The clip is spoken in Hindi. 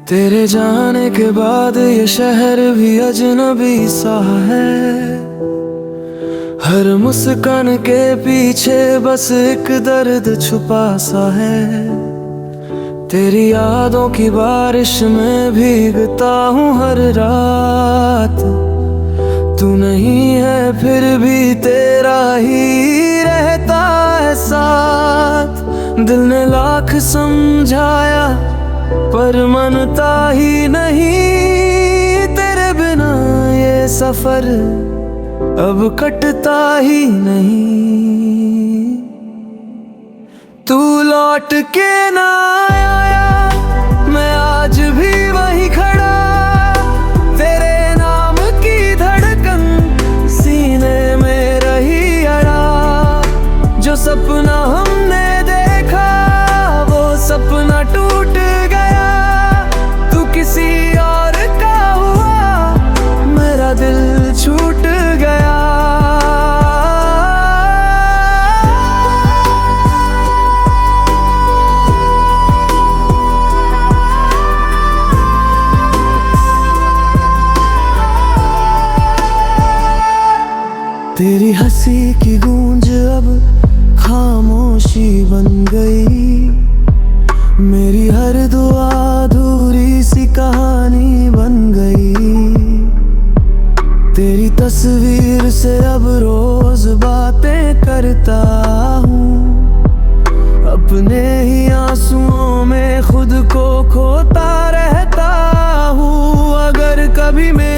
तेरे जाने के बाद ये शहर भी अजनबी सा है। हर मुस्कान के पीछे बस एक दर्द छुपा सा है। तेरी यादों की बारिश में भीगता हूँ हर रात। तू नहीं है फिर भी तेरा ही रहता है साथ। दिल ने लाख समझाया पर मनता ही नहीं। तेरे बिना ये सफर अब कटता ही नहीं। तू लौट के ना आया, मैं आज भी वहीं खड़ा। तेरे नाम की धड़कन सीने में रही अड़ा। जो सपना हमने देखा वो सपना टूट गया। तू किसी और का हुआ, मेरा दिल छूट गया। तेरी हंसी की गूंज अब खामोशी बन गई। मेरी हर दुआ अधूरी सी कहानी बन गई। तेरी तस्वीर से अब रोज बातें करता हूँ। अपने ही आंसुओं में खुद को खोता रहता हूँ। अगर कभी मैं